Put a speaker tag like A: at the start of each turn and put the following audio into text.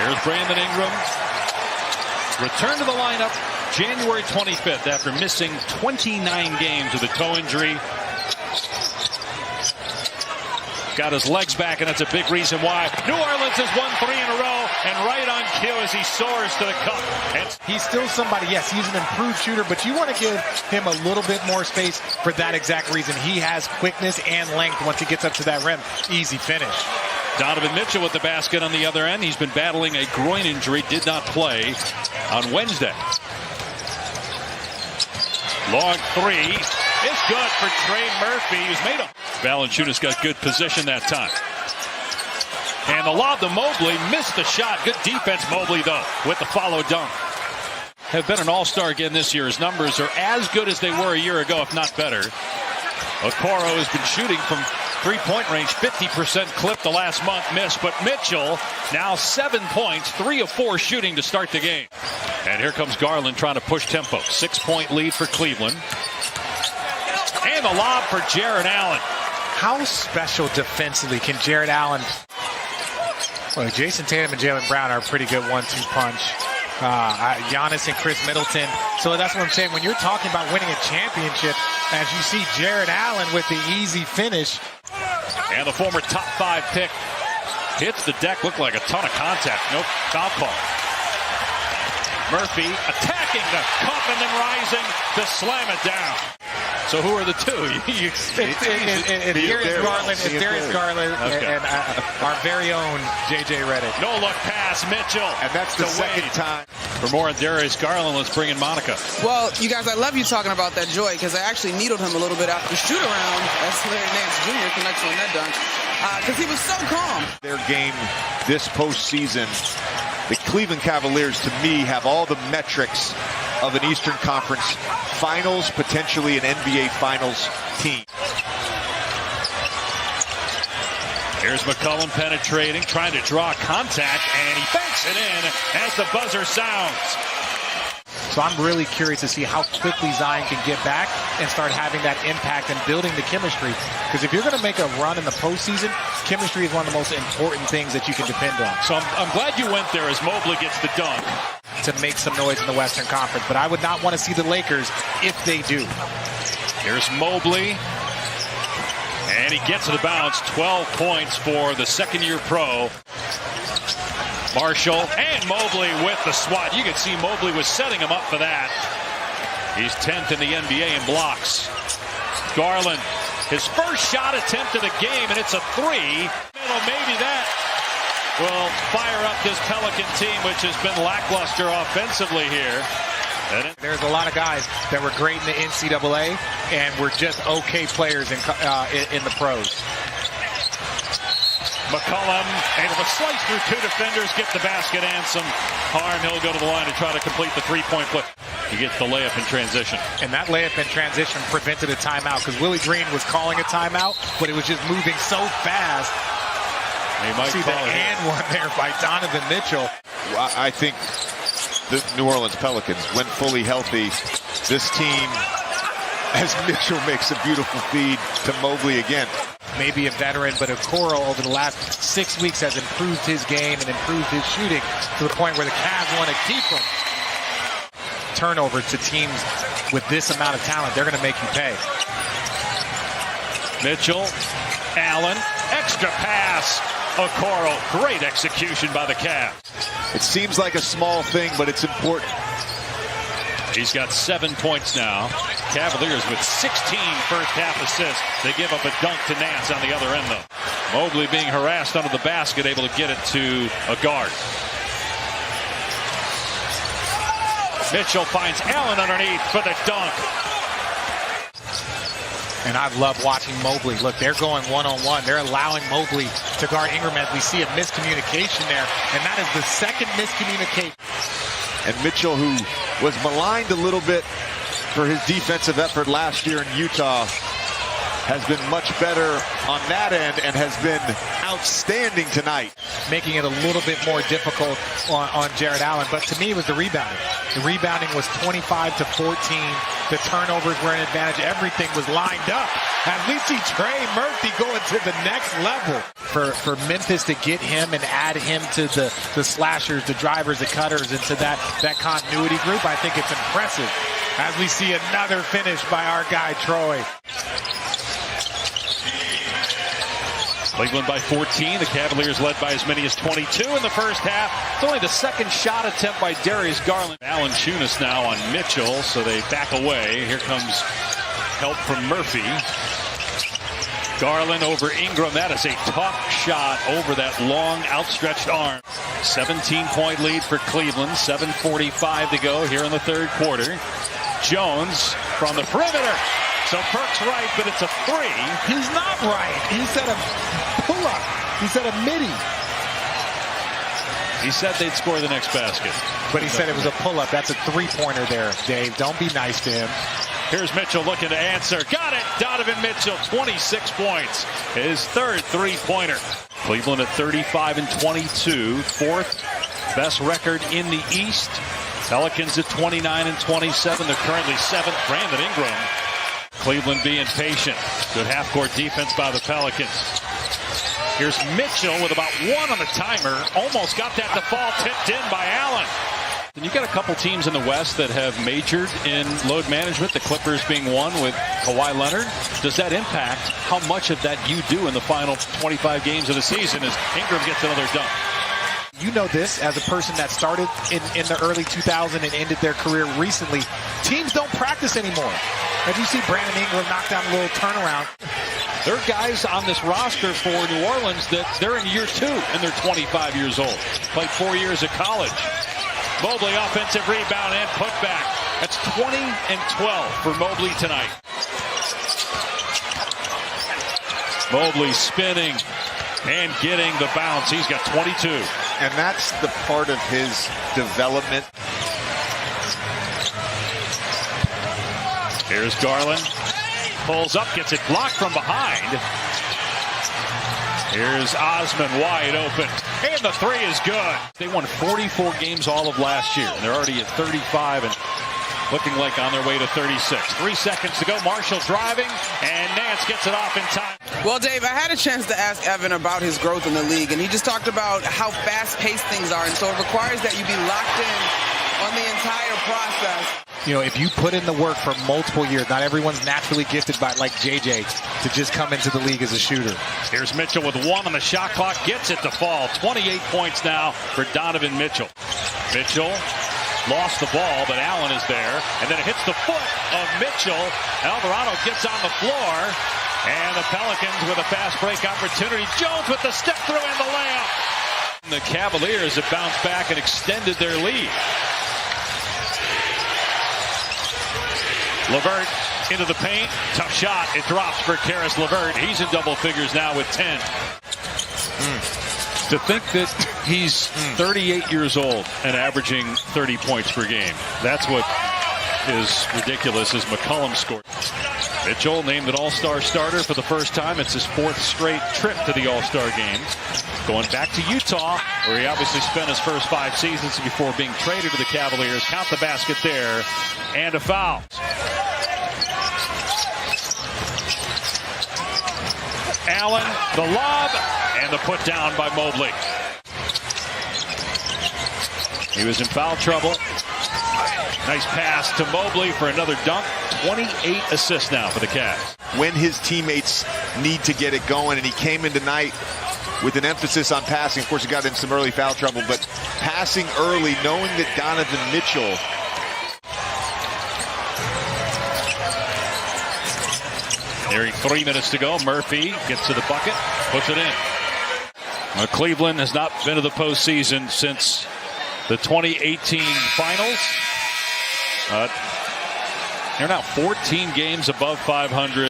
A: Here's Brandon Ingram. Return to the lineup January 25th after missing 29 games with a toe injury. Got his legs back, and that's a big reason why New Orleans has won 3 in a row, and right on cue as he soars to the cup.
B: He's still somebody, yes, he's an improved shooter, but you want to give him a little bit more space for that exact reason. He has quickness and length once he gets up to that rim. Easy finish.
A: Donovan Mitchell with the basket on the other end. He's been battling a groin injury, did not play on Wednesday. Long three is good for Trey Murphy, who's made a... Valanciunas got good position that time. And the lob to Mobley, missed the shot. Good defense, Mobley, though, with the follow dunk. Have been an all-star again this year. His numbers are as good as they were a year ago, if not better. Okoro has been shooting from three-point range, 50% clip the last month, missed. But Mitchell, now 7 points, 3 of 4 shooting to start the game. And here comes Garland trying to push tempo. 6-point lead for Cleveland. And the lob for Jarrett Allen.
B: How special defensively can Jarrett Allen... Well, Jason Tatum and Jaylen Brown are a pretty good 1-2 punch. Giannis and Chris Middleton. So that's what I'm saying. When you're talking about winning a championship, as you see Jarrett Allen with the easy finish.
A: And the former top 5 pick hits the deck. Looked like a ton of contact. Nope, foul call. Murphy attacking the cup and then rising to slam it down. So who are the two?
B: It's Darius Garland and our very own J.J. Redick.
A: No look pass, Mitchell.
C: And that's the second time.
A: For more on Darius Garland, let's bring in Monica.
D: Well, you guys, I love you talking about that joy because I actually needled him a little bit after the shoot-around, as Larry Nance Jr. connects on that dunk, because he was so calm.
C: Their game this postseason, the Cleveland Cavaliers, to me, have all the metrics of an Eastern Conference Finals, potentially an NBA Finals team.
A: Here's McCollum penetrating, trying to draw contact, and he banks it in as the buzzer sounds.
B: So I'm really curious to see how quickly Zion can get back and start having that impact and building the chemistry. Because if you're going to make a run in the postseason, chemistry is one of the most important things that you can depend on.
A: So I'm glad you went there as Mobley gets the dunk.
B: To make some noise in the Western Conference, but I would not want to see the Lakers if they do.
A: Here's Mobley, and he gets to the bounce. 12 points for the second-year pro. Marshall and Mobley with the swat. You can see Mobley was setting him up for that. He's 10th in the NBA in blocks. Garland, his first shot attempt of the game, and it's a 3. Maybe that will fire up this Pelican team, which has been lackluster offensively here.
B: There's a lot of guys that were great in the NCAA and were just okay players in the pros.
A: McCollum able to slice through 2 defenders, get the basket and some harm. He'll go to the line to try to complete the 3-point play. He gets the layup in transition.
B: And that layup in transition prevented a timeout because Willie Green was calling a timeout, but it was just moving so fast.
A: He might
B: see the and one there by Donovan Mitchell.
C: I think the New Orleans Pelicans, when fully healthy, this team, as Mitchell makes a beautiful feed to Mobley again.
B: Maybe a veteran, but Okoro over the last 6 weeks has improved his game and improved his shooting to the point where the Cavs want to keep him. Turnover to teams with this amount of talent, they're going to make you pay.
A: Mitchell, Allen, extra pass. Okoro, great execution by the Cavs.
C: It seems like a small thing, but it's important.
A: He's got 7 points now. Cavaliers with 16 first half assists. They give up a dunk to Nance on the other end, though. Mobley being harassed under the basket, able to get it to a guard. Mitchell finds Allen underneath for the dunk.
B: And I love watching Mobley. Look, they're going one-on-one. They're allowing Mobley to guard Ingram as we see a miscommunication there. And that is the second miscommunication.
C: And Mitchell, who was maligned a little bit for his defensive effort last year in Utah, has been much better on that end and has been outstanding tonight.
B: Making it a little bit more difficult on Jarrett Allen. But to me, it was the rebounding. The rebounding was 25 to 14 The turnovers were an advantage. Everything was lined up. As we see Trey Murphy going to the next level. For Memphis to get him and add him to the slashers, the drivers, the cutters, into that continuity group, I think it's impressive. As we see another finish by our guy, Troy.
A: Cleveland by 14. The Cavaliers led by as many as 22 in the first half. It's only the second shot attempt by Darius Garland. Valanciunas now on Mitchell, so they back away. Here comes help from Murphy. Garland over Ingram. That is a tough shot over that long outstretched arm. 17-point lead for Cleveland. 7:45 to go here in the third quarter. Jones from the perimeter. So Perk's right, but it's a three.
B: He's not right. He said a pull-up. He said a midi.
A: He said they'd score the next basket.
B: But he said it was a pull-up. That's a three-pointer there, Dave. Don't be nice to him.
A: Here's Mitchell looking to answer. Got it! Donovan Mitchell, 26 points. His third three-pointer. Cleveland at 35-22. Fourth best record in the East. Pelicans at 29-27. They're currently seventh. Brandon Ingram. Cleveland being patient. Good half-court defense by the Pelicans. Here's Mitchell with about one on the timer. Almost got that to fall, tipped in by Allen. And you've got a couple teams in the West that have majored in load management, the Clippers being one with Kawhi Leonard. Does that impact how much of that you do in the final 25 games of the season as Ingram gets another dunk?
B: You know this as a person that started in the early 2000s and ended their career recently. Teams don't practice anymore. As you see Brandon Ingram knock down a little turnaround.
A: There are guys on this roster for New Orleans that they're in year two and they're 25 years old. Played 4 years of college. Mobley offensive rebound and putback. That's 20 and 12 for Mobley tonight. Mobley spinning and getting the bounce. He's got 22.
C: And that's the part of his development.
A: Here's Garland. Pulls up, gets it blocked from behind. Here's Osman wide open. And the three is good. They won 44 games all of last year. And they're already at 35 and looking like on their way to 36. 3 seconds to go. Marshall driving, and Nance gets it off in time.
D: Well, Dave, I had a chance to ask Evan about his growth in the league, and he just talked about how fast-paced things are, and so it requires that you be locked in on the entire process.
B: You know, if you put in the work for multiple years, not everyone's naturally gifted by like JJ to just come into the league as a shooter.
A: Here's Mitchell with one on the shot clock, gets it to fall. 28 points now for Donovan Mitchell. Mitchell lost the ball, but Allen is there, and then it hits the foot of Mitchell. Alvarado gets on the floor, and the Pelicans with a fast break opportunity. Jones with the step through and the layup. The Cavaliers have bounced back and extended their lead. LeVert into the paint. Tough shot. It drops for Karis LeVert. He's in double figures now with 10. To think that he's 38 years old and averaging 30 points per game. That's what is ridiculous as McCollum scored. Mitchell named an All-Star starter for the first time. It's his fourth straight trip to the All-Star game. Going back to Utah, where he obviously spent his first 5 seasons before being traded to the Cavaliers. Count the basket there, and a foul. Allen, the lob, and the put down by Mobley. He was in foul trouble. Nice pass to Mobley for another dunk. 28 assists now for the Cavs.
C: When his teammates need to get it going, and he came in tonight with an emphasis on passing. Of course, he got in some early foul trouble, but passing early, knowing that Donovan Mitchell
A: nearing 3 minutes to go. Murphy gets to the bucket, puts it in. Cleveland has not been to the postseason since the 2018 finals. They're now 14 games above 500.